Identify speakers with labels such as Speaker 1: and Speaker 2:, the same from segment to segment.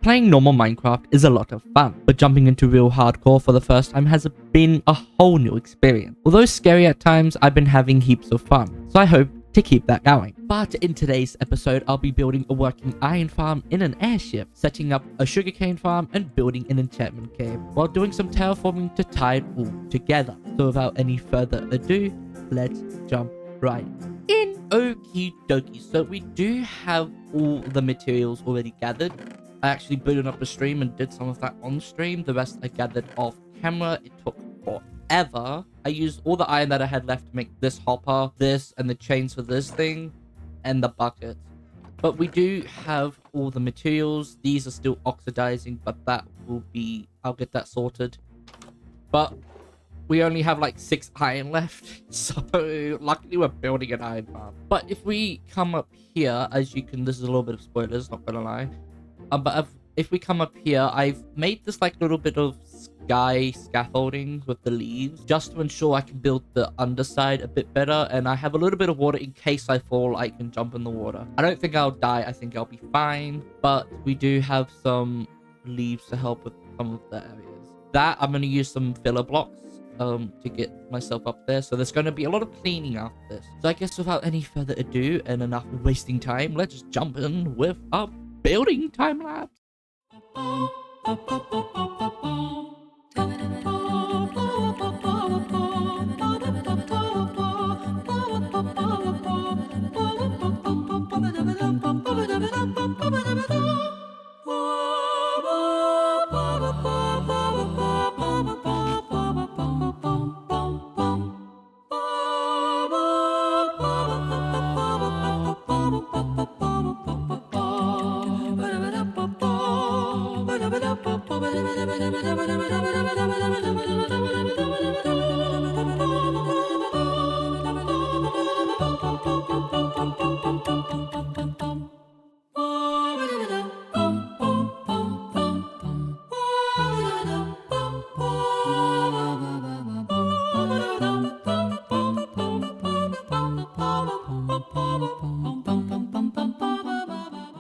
Speaker 1: Playing normal Minecraft is a lot of fun, but jumping into real hardcore for the first time has been a whole new experience. Although scary at times, I've been having heaps of fun, so I hope to keep that going. But in today's episode, I'll be building a working iron farm in an airship, setting up a sugarcane farm, and building an enchantment cave, while doing some terraforming to tie it all together. So without any further ado, let's jump right in. Okie dokie, so we do have all the materials already gathered. I actually booted up a stream and did some of that on stream. The rest I gathered off camera. It took forever. I used all the iron that I had left to make this hopper, this, and the chains for this thing, and the bucket. But we do have all the materials. These are still oxidizing, but that will be... I'll get that sorted. But we only have like 6 iron left. So luckily we're building an iron farm. But if we come up here, as you can... This is a little bit of spoilers, not gonna lie. But if we come up here, I've made this like little bit of sky scaffolding with the leaves just to ensure I can build the underside a bit better, and I have a little bit of water in case I fall. I can jump in the water. I don't think I'll die. I think I'll be fine, but we do have some leaves to help with some of the areas. That I'm going to use some filler blocks to get myself up there, so there's going to be a lot of cleaning after this. So I guess without any further ado and enough wasting time, let's just jump in with a building time lapse.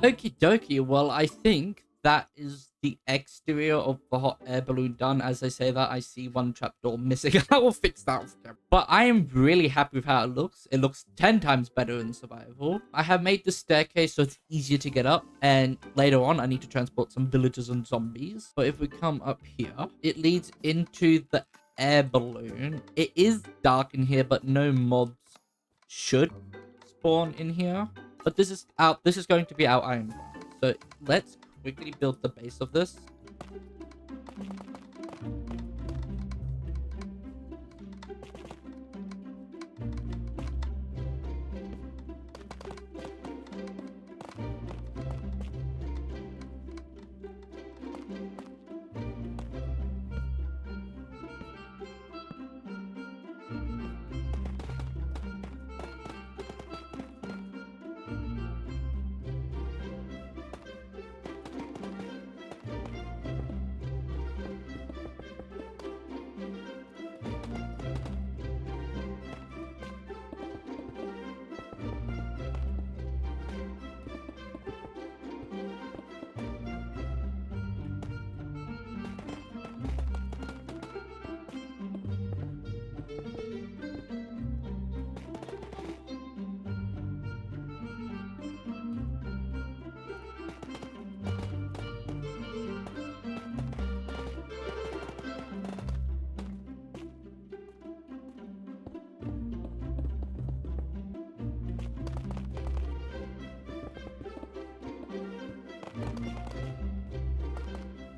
Speaker 1: Okie dokie, well, I think that is the exterior of the hot air balloon done. As I say that, I see one trapdoor missing. I will fix that off camera. But I am really happy with how it looks. It looks 10 times better in survival. I have made the staircase so it's easier to get up, and later on I need to transport some villagers and zombies. But if we come up here, it leads into the air balloon. It is dark in here, but no mobs should spawn in here. But this is going to be our iron farm. So let's quickly build the base of this.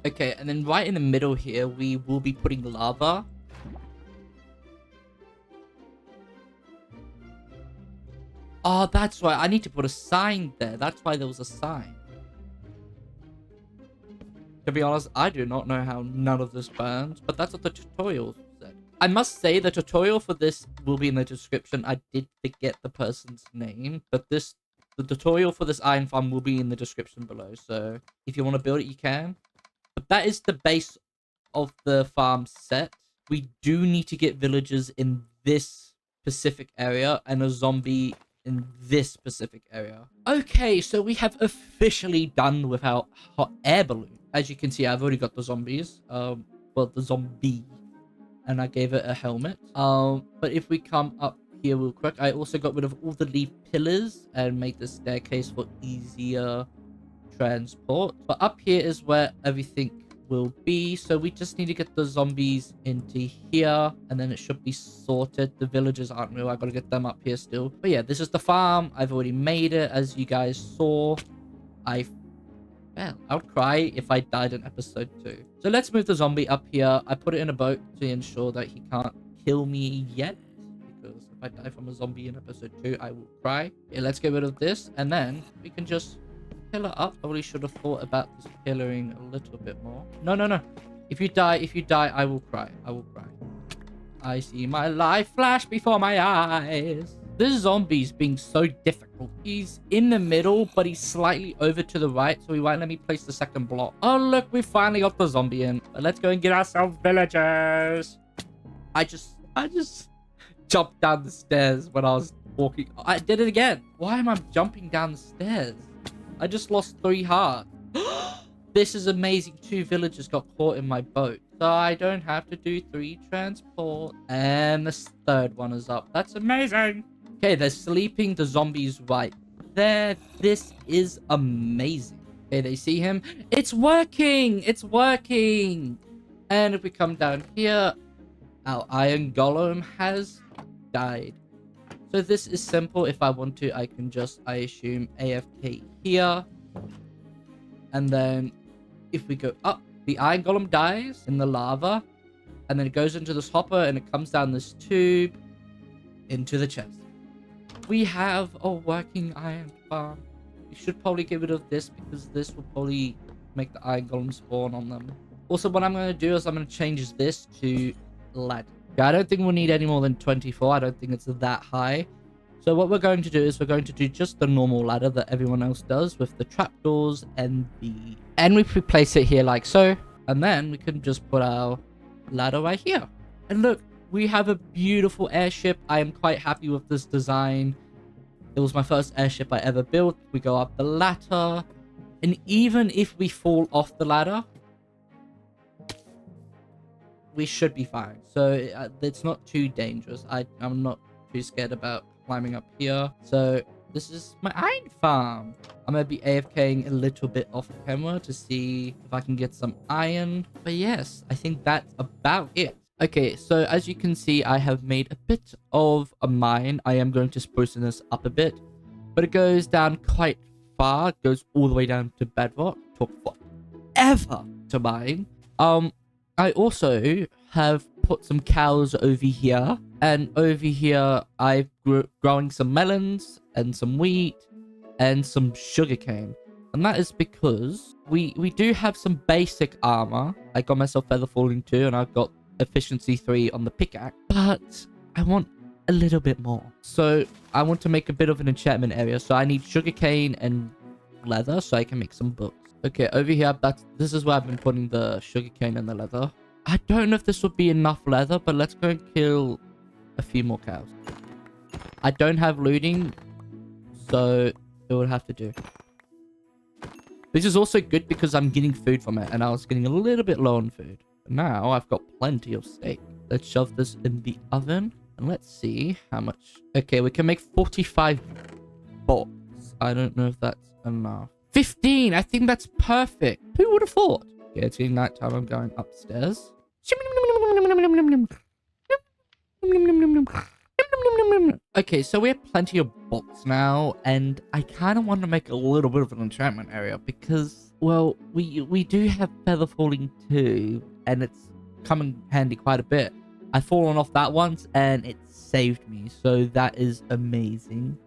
Speaker 1: Okay, and then right in the middle here, we will be putting lava. Oh, that's right. I need to put a sign there. That's why there was a sign. To be honest, I do not know how none of this burns, but that's what the tutorial said. I must say the tutorial for this will be in the description. I did forget the person's name, but the tutorial for this iron farm will be in the description below. So if you want to build it, you can. But that is the base of the farm set. We do need to get villagers in this specific area and a zombie in this specific area. Okay, so we have officially done with our hot air balloon. As you can see, I've already got the zombies. Well, the zombie, and I gave it a helmet. But if we come up here real quick, I also got rid of all the leaf pillars and made the staircase for easier transport. But up here is where everything will be, so we just need to get the zombies into here and then it should be sorted. The villagers aren't real, I gotta get them up here still. But yeah, this is the farm. I've already made it, as you guys saw. Well, I would cry if I died in episode 2. So let's move the zombie up here. I put it in a boat to ensure that he can't kill me yet, because if I die from a zombie in episode 2, I will cry. Yeah, let's get rid of this and then we can just pillar up. I really should have thought about this pillaring a little bit more. No, no, no. If you die, I will cry. I will cry. I see my life flash before my eyes. This zombie's being so difficult. He's in the middle, but he's slightly over to the right, so he won't let me place the second block. Oh, look, we finally got the zombie in. But let's go and get ourselves villagers. I just jumped down the stairs when I was walking. I did it again. Why am I jumping down the stairs? I just lost 3 hearts. This is amazing. 2 villagers got caught in my boat, so I don't have to do 3 transport. And the 3rd one is up. That's amazing. Okay, they're sleeping. The zombies right there. This is amazing. Okay, they see him. It's working. It's working. And if we come down here, our iron golem has died. So this is simple. If I want to, I can just, I assume, AFK here. And then if we go up, the iron golem dies in the lava. And then it goes into this hopper and it comes down this tube into the chest. We have a working iron farm. We should probably get rid of this because this will probably make the iron golem spawn on them. Also, what I'm going to do is I'm going to change this to ladder. I don't think we'll need any more than 24. I don't think it's that high. So what we're going to do is we're going to do just the normal ladder that everyone else does with the trapdoors and the... And we place it here like so. And then we can just put our ladder right here. And look, we have a beautiful airship. I am quite happy with this design. It was my first airship I ever built. We go up the ladder. And even if we fall off the ladder, we should be fine. So it's not too dangerous. I'm not too scared about climbing up here. So this is my iron farm. I'm gonna be AFKing a little bit off camera to see if I can get some iron. But yes, I think that's about it. Okay, so as you can see, I have made a bit of a mine. I am going to spruce this up a bit, but it goes down quite far. It goes all the way down to bedrock. Took forever to mine. I also have put some cows over here, and over here I've growing some melons and some wheat and some sugarcane. And that is because we do have some basic armor. I got myself feather falling 2 and I've got efficiency 3 on the pickaxe, but I want a little bit more. So I want to make a bit of an enchantment area. So I need sugarcane and leather so I can make some books. Okay, over here, this is where I've been putting the sugarcane and the leather. I don't know if this would be enough leather, but let's go and kill a few more cows. I don't have looting, so it would have to do. This is also good because I'm getting food from it, and I was getting a little bit low on food. But now I've got plenty of steak. Let's shove this in the oven, and let's see how much. Okay, we can make 45 bolts. I don't know if that's enough. 15! I think that's perfect. Who would have thought? Okay, it's getting nighttime. I'm going upstairs. Okay, so we have plenty of bolts now, and I kind of want to make a little bit of an enchantment area because, well, we do have feather falling 2, and it's coming handy quite a bit. I've fallen off that once, and it saved me, so that is amazing.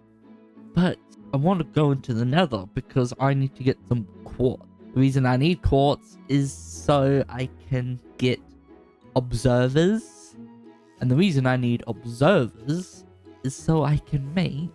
Speaker 1: But I want to go into the Nether because I need to get some quartz. The reason I need quartz is so I can get observers. And the reason I need observers is so I can make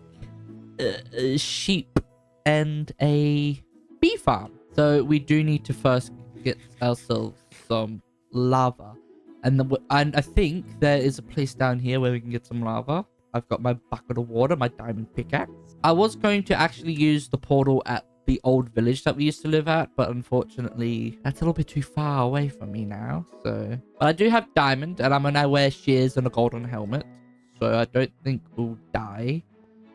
Speaker 1: a sheep and a bee farm. So we do need to first get ourselves some lava. And I think there is a place down here where we can get some lava. I've got my bucket of water, my diamond pickaxe. I was going to actually use the portal at the old village that we used to live at, but unfortunately, that's a little bit too far away from me now. So, but I do have diamond, and I'm gonna wear shears and a golden helmet, so I don't think we'll die.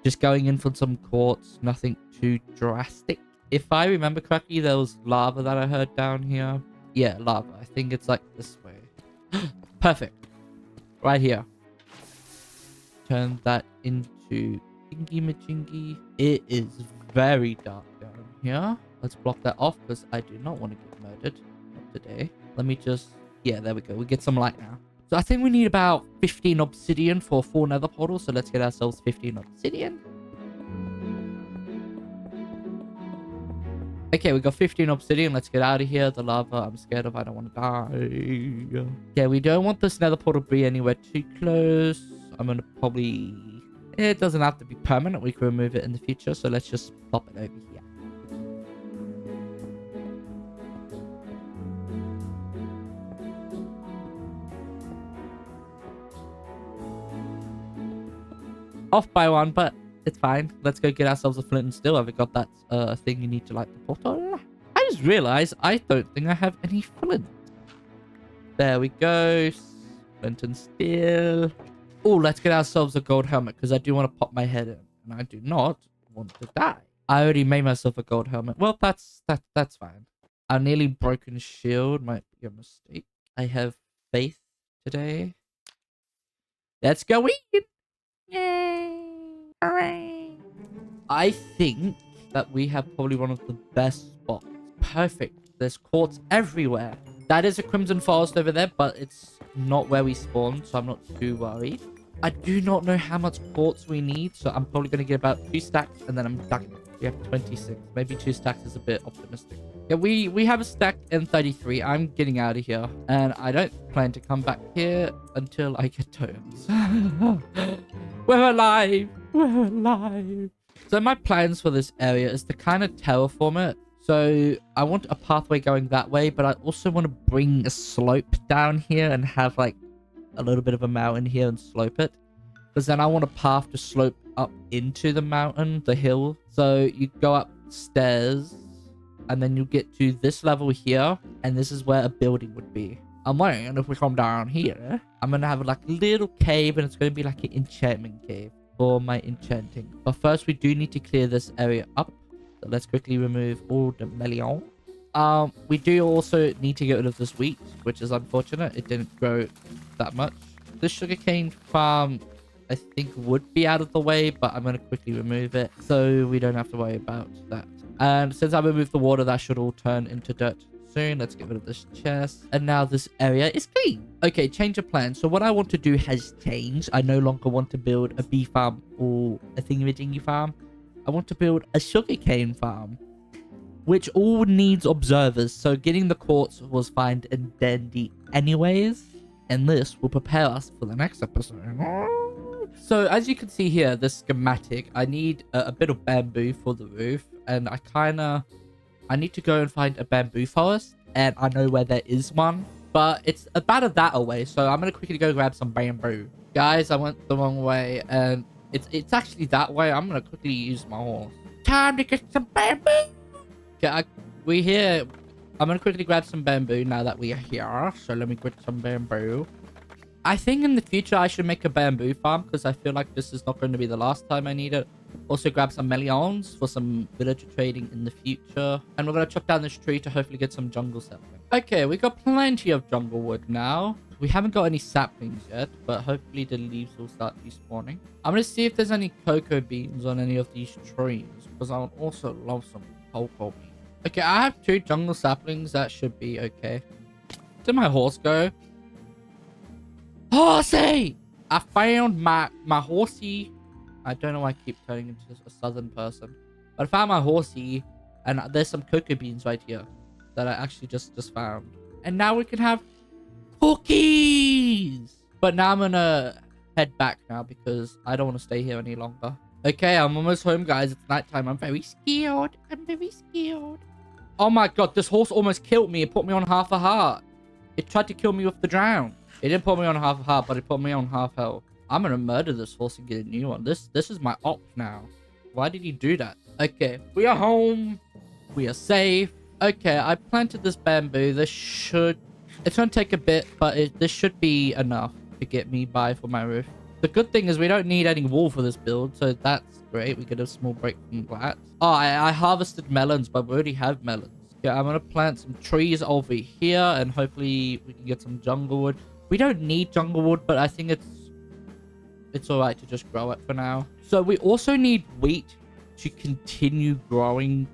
Speaker 1: Just going in for some quartz, nothing too drastic. If I remember correctly, there was lava that I heard down here. Yeah, lava. I think it's like this way. Perfect. Right here. Turn that into thingy majingy. It is very dark down here. Let's block that off because I do not want to get murdered. Not today. Let me just... Yeah, there we go. We get some light now. So I think we need about 15 obsidian for a full nether portal. So let's get ourselves 15 obsidian. Okay, we got 15 obsidian. Let's get out of here. The lava I'm scared of. I don't want to die. Yeah, we don't want this nether portal to be anywhere too close. I'm going to probably... It doesn't have to be permanent. We can remove it in the future. So let's just plop it over here. Off by one, but it's fine. Let's go get ourselves a flint and steel. Have we got that thing you need to light the portal? I just realized I don't think I have any flint. There we go. Flint and steel. Oh, let's get ourselves a gold helmet because I do want to pop my head in. And I do not want to die. I already made myself a gold helmet. Well, that's fine. A nearly broken shield might be a mistake. I have faith today. Let's go in. Yay! Hooray! I think that we have probably one of the best spots. Perfect. There's quartz everywhere. That is a crimson forest over there, but it's not where we spawn, so I'm not too worried. I do not know how much quartz we need, so I'm probably going to get about 2 stacks, and then I'm done. We have 26. Maybe 2 stacks is a bit optimistic. Yeah, we have a stack in 33. I'm getting out of here, and I don't plan to come back here until I get totems. We're alive! We're alive! So my plans for this area is to kind of terraform it. So I want a pathway going that way, but I also want to bring a slope down here and have like a little bit of a mountain here and slope it. Because then I want a path to slope up into the mountain, the hill. So you go upstairs and then you get to this level here. And this is where a building would be. I'm wondering if we come down here, I'm going to have like a little cave and it's going to be like an enchantment cave for my enchanting. But first we do need to clear this area up. So let's quickly remove all the melon. We do also need to get rid of this wheat, which is unfortunate. It didn't grow that much. This sugarcane farm, I think, would be out of the way, but I'm going to quickly remove it so we don't have to worry about that. And since I removed the water, that should all turn into dirt soon. Let's get rid of this chest. And now this area is clean. Okay, change of plan. So what I want to do has changed. I no longer want to build a bee farm or a thingy-majingy farm. I want to build a sugarcane farm, which all needs observers. So getting the quartz was fine and dandy anyways. And this will prepare us for the next episode. So as you can see here, this schematic, I need a bit of bamboo for the roof. And I need to go and find a bamboo forest. And I know where there is one. But it's about that away. So I'm going to quickly go grab some bamboo. Guys, I went the wrong way. And it's actually that way. I'm going to quickly use my horse. Time to get some bamboo. Okay, we're here. I'm going to quickly grab some bamboo now that we are here. So let me get some bamboo. I think in the future I should make a bamboo farm because I feel like this is not going to be the last time I need it. Also grab some melons for some villager trading in the future. And we're going to chop down this tree to hopefully get some jungle sapling. Okay, we got plenty of jungle wood now. We haven't got any saplings yet, but hopefully the leaves will start despawning. I'm going to see if there's any cocoa beans on any of these trees because I would also love some cocoa beans. Okay, I have 2 jungle saplings. That should be okay. Did my horse go? Horsey! I found my horsey. I don't know why I keep turning into a southern person. But I found my horsey. And there's some cocoa beans right here. That I actually just found. And now we can have cookies! But now I'm gonna head back now because I don't want to stay here any longer. Okay, I'm almost home, guys. It's nighttime. I'm very scared. I'm very scared. Oh my god, this horse almost killed me. It put me on half a heart. It tried to kill me with the drown. It didn't put me on half a heart, but it put me on half health. I'm gonna murder this horse and get a new one. This is my op now. Why did he do that? Okay, we are home. We are safe. Okay, I planted this bamboo. It's gonna take a bit, but this should be enough to get me by for my roof. The good thing is we don't need any wool for this build, so that's great. We get a small break from that. Oh, I harvested melons, but we already have melons. Yeah, I'm gonna plant some trees over here, and hopefully we can get some jungle wood. We don't need jungle wood, but I think it's all right to just grow it for now. So we also need wheat to continue growing,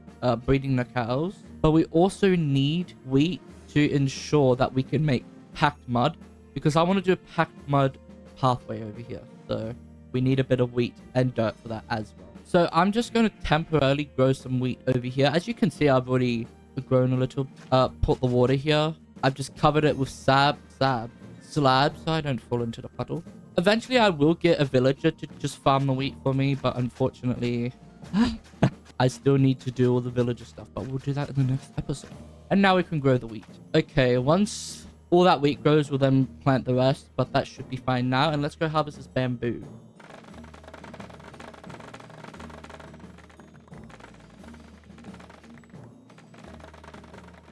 Speaker 1: breeding the cows. But we also need wheat to ensure that we can make packed mud, because I want to do a packed mud pathway over here. So we need a bit of wheat and dirt for that as well. So I'm just going to temporarily grow some wheat over here. As you can see, I've already grown a little. Put the water here. I've just covered it with slabs so I don't fall into the puddle. Eventually, I will get a villager to just farm the wheat for me, but unfortunately, I still need to do all the villager stuff, but we'll do that in the next episode. And now we can grow the wheat. Okay, once all that wheat grows, we'll then plant the rest, but that should be fine now. And let's go harvest this bamboo.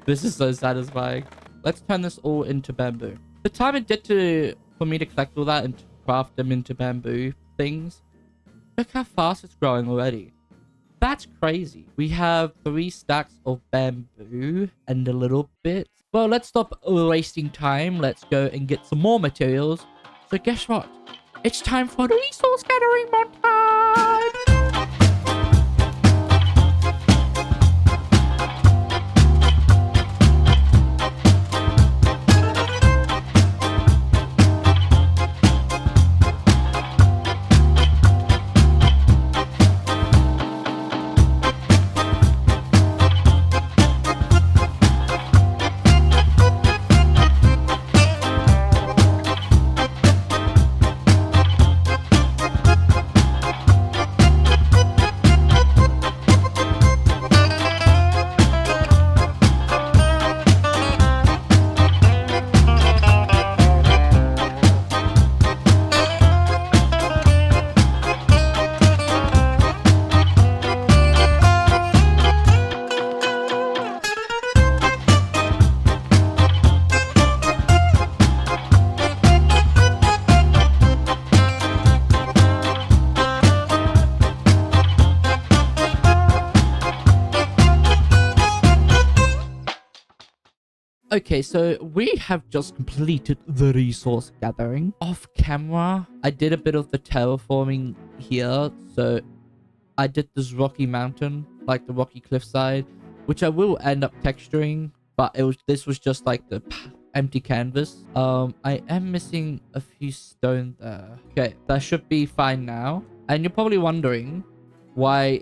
Speaker 1: This is so satisfying. Let's turn this all into bamboo. The time it did for me to collect all that and to craft them into bamboo things, look how fast it's growing already. That's crazy. We have 3 stacks of bamboo and a little bit. Well, let's stop wasting time. Let's go and get some more materials. So guess what? It's time for the resource gathering montage. Okay, so we have just completed the resource gathering. Off camera, I did a bit of the terraforming here. So I did this rocky mountain, like the rocky cliffside, which I will end up texturing, but this was just like the empty canvas. I am missing a few stone there. Okay, that should be fine now. And you're probably wondering why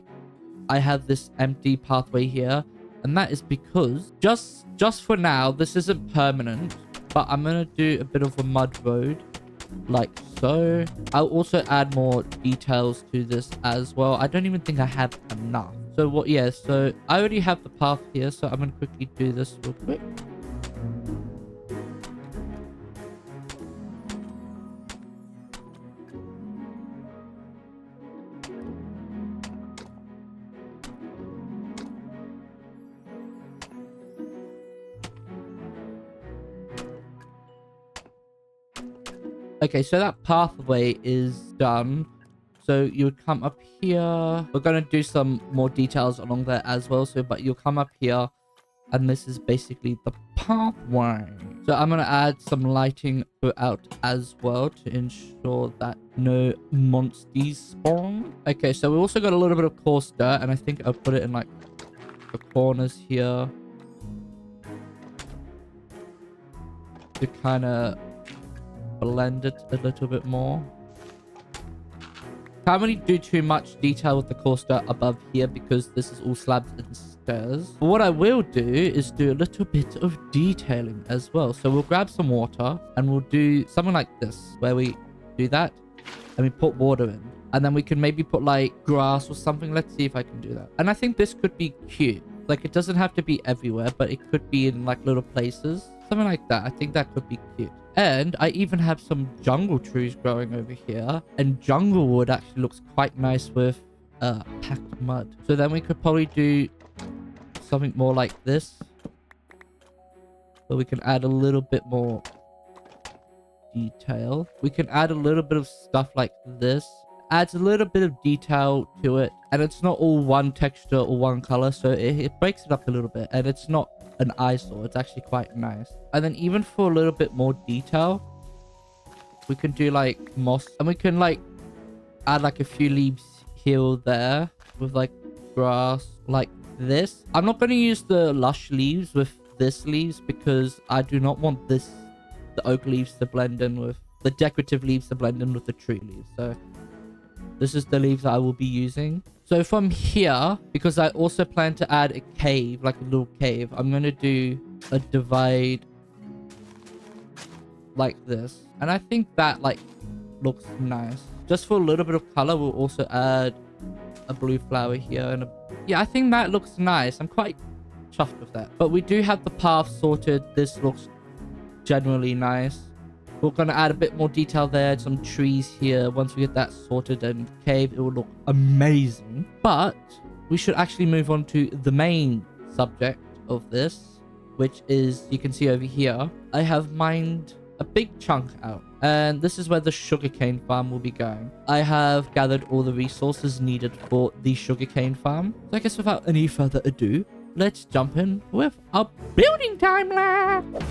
Speaker 1: I have this empty pathway here. And that is because just for now, this isn't permanent, but I'm going to do a bit of a mud road like so. I'll also add more details to this as well. I don't even think I have enough. So what? Yeah, so I already have the path here, so I'm going to quickly do this real quick. Okay, so that pathway is done. So you would come up here. We're going to do some more details along there as well. So, but you'll come up here and this is basically the pathway. So I'm going to add some lighting throughout as well to ensure that no monsters spawn. Okay, so we also got a little bit of coarse dirt and I think I'll put it in like the corners here to kind of blend it a little bit more. Can't really do too much detail with the coarse dirt above here because this is all slabs and stairs. But what I will do is do a little bit of detailing as well. So we'll grab some water and we'll do something like this where we do that and we put water in. And then we can maybe put like grass or something. Let's see if I can do that. And I think this could be cute. Like it doesn't have to be everywhere, but it could be in like little places. Something like that. I think that could be cute. And I even have some jungle trees growing over here. And jungle wood actually looks quite nice with packed mud. So then we could probably do something more like this. So we can add a little bit more detail. We can add a little bit of stuff like this. Adds a little bit of detail to it. And it's not all one texture or one color. So it breaks it up a little bit. And it's not an eyesore. It's actually quite nice. And then even for a little bit more detail, we can do like moss. And we can like add like a few leaves here or there with like grass like this. I'm not going to use the lush leaves with this leaves because I do not want the oak leaves to blend in with the decorative leaves to blend in with the tree leaves. So this is the leaves I will be using. So from here, because I also plan to add a cave, like a little cave, I'm going to do a divide like this. And I think that like looks nice. Just for a little bit of color, we'll also add a blue flower here. And yeah, I think that looks nice. I'm quite chuffed with that. But we do have the path sorted. This looks generally nice. We're going to add a bit more detail there. Some trees here. Once we get that sorted and cave, it will look amazing. But we should actually move on to the main subject of this, which is, you can see over here, I have mined a big chunk out. And this is where the sugarcane farm will be going. I have gathered all the resources needed for the sugarcane farm. So I guess without any further ado, let's jump in with our building time lapse.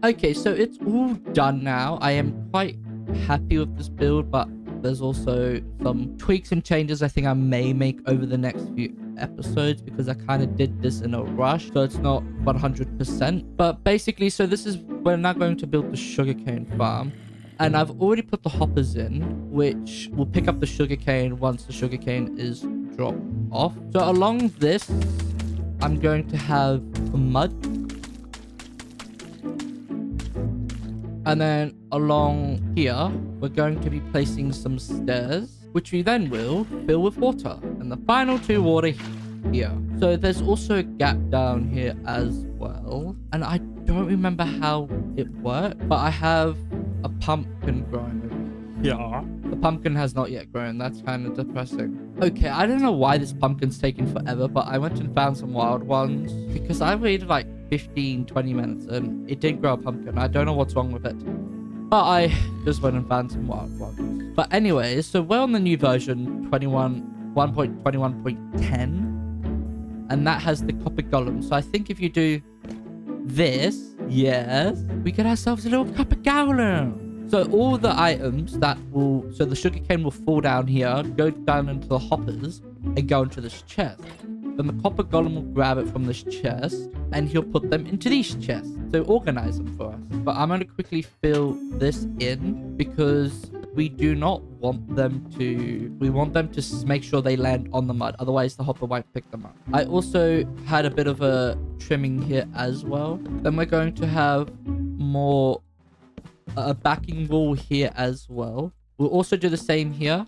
Speaker 1: Okay, so it's all done now. I am quite happy with this build, but there's also some tweaks and changes I think I may make over the next few episodes because I kind of did this in a rush, so it's not 100%. But basically, so this is, we're now going to build the sugarcane farm. And I've already put the hoppers in, which will pick up the sugarcane once the sugarcane is dropped off. So along this, I'm going to have mud. And then along here, we're going to be placing some stairs, which we then will fill with water. And the final two water here. So there's also a gap down here as well. And I don't remember how it worked, but I have a pumpkin growing over here. Yeah. The pumpkin has not yet grown. That's kind of depressing. Okay, I don't know why this pumpkin's taking forever, but I went and found some wild ones because I waited like 15-20 minutes and it didn't grow a pumpkin. I don't know what's wrong with it, but I just went and found some wild ones. But anyways, so we're on the new version 1.21.10, and that has the copper golem. So I think if you do this, yes, we get ourselves a little copper golem. So all the items that will, so the sugarcane will fall down here, go down into the hoppers and go into this chest. Then the copper golem will grab it from this chest and he'll put them into these chests. So organize them for us. But I'm going to quickly fill this in because we do not want them to, we want them to make sure they land on the mud. Otherwise the hopper won't pick them up. I also had a bit of a trimming here as well. Then we're going to have more, a backing wall here as well. We'll also do the same here.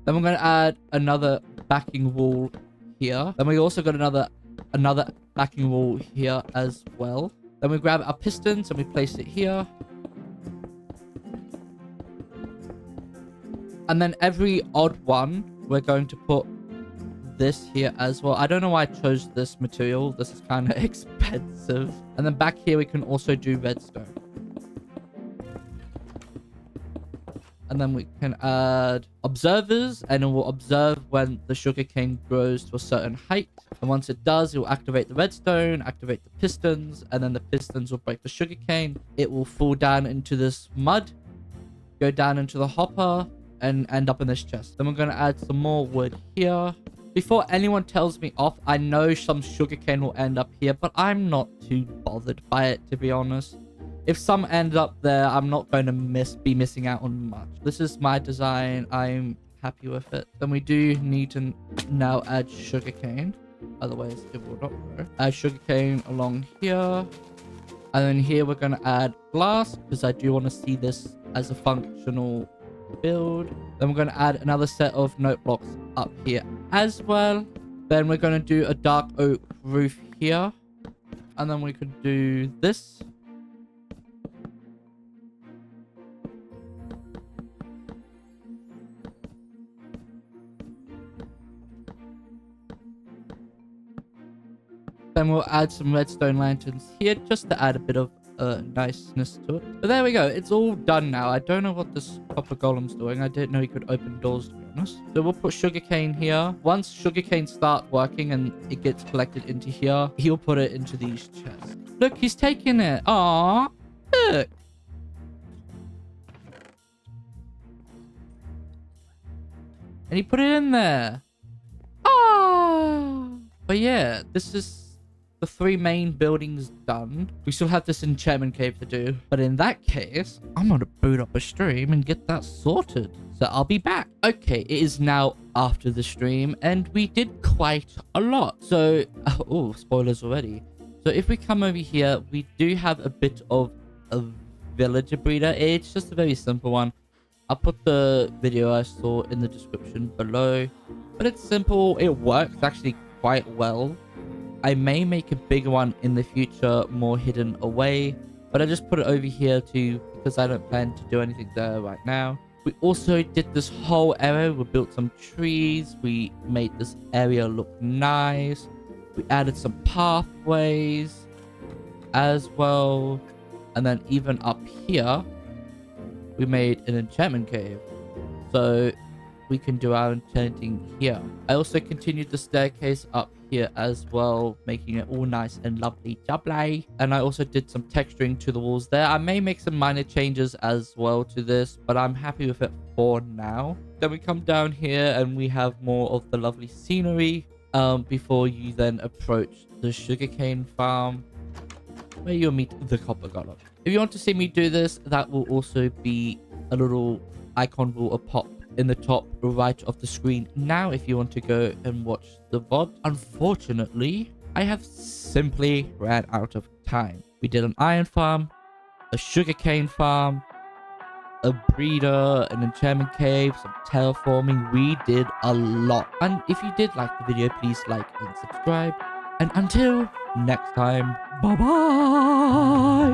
Speaker 1: Then we're going to add another backing wall here. Then we also got another backing wall here as well. Then we grab our pistons and we place it here. And then every odd one, we're going to put this here as well. I don't know why I chose this material. This is kind of expensive. And then back here, we can also do redstone. And then we can add observers, and it will observe when the sugarcane grows to a certain height. And once it does, it will activate the redstone, activate the pistons, and then the pistons will break the sugarcane. It will fall down into this mud, go down into the hopper, and end up in this chest. Then we're going to add some more wood here. Before anyone tells me off, I know some sugarcane will end up here, but I'm not too bothered by it, to be honest. If some end up there, I'm not going to be missing out on much. This is my design. I'm happy with it. Then we do need to now add sugarcane. Otherwise, it will not grow. Add sugarcane along here. And then here we're going to add glass, because I do want to see this as a functional build. Then we're going to add another set of note blocks up here as well. Then we're going to do a dark oak roof here. And then we could do this. Then we'll add some redstone lanterns here just to add a bit of niceness to it. But there we go. It's all done now. I don't know what this copper golem's doing. I didn't know he could open doors, to be honest. So we'll put sugarcane here. Once sugarcane starts working and it gets collected into here, he'll put it into these chests. Look, he's taking it. Aww. Look. And he put it in there. Oh. But yeah, this is the 3 main buildings done. We still have this enchantment cave to do. But in that case, I'm going to boot up a stream and get that sorted. So I'll be back. Okay, it is now after the stream. And we did quite a lot. So, oh, spoilers already. So if we come over here, we do have a bit of a villager breeder. It's just a very simple one. I'll put the video I saw in the description below. But it's simple. It works actually quite well. I may make a bigger one in the future, more hidden away, but I just put it over here too because I don't plan to do anything there right now. We also did this whole area. We built some trees. We made this area look nice. We added some pathways as well. And then even up here, we made an enchantment cave. So we can do our enchanting here. I also continued the staircase up here as well, making it all nice and lovely jubbly. And I also did some texturing to the walls there. I may make some minor changes as well to this, but I'm happy with it for now. Then we come down here and we have more of the lovely scenery before you then approach the sugarcane farm, where you'll meet the copper golem. If you want to see me do this, that will also be a little icon will pop in the top right of the screen now if you want to go and watch the VOD. Unfortunately, I have simply ran out of time. We did an iron farm, a sugarcane farm, a breeder, an enchantment cave, some terraforming. We did a lot. And if you did like the video, please like and subscribe. And until next time, bye bye.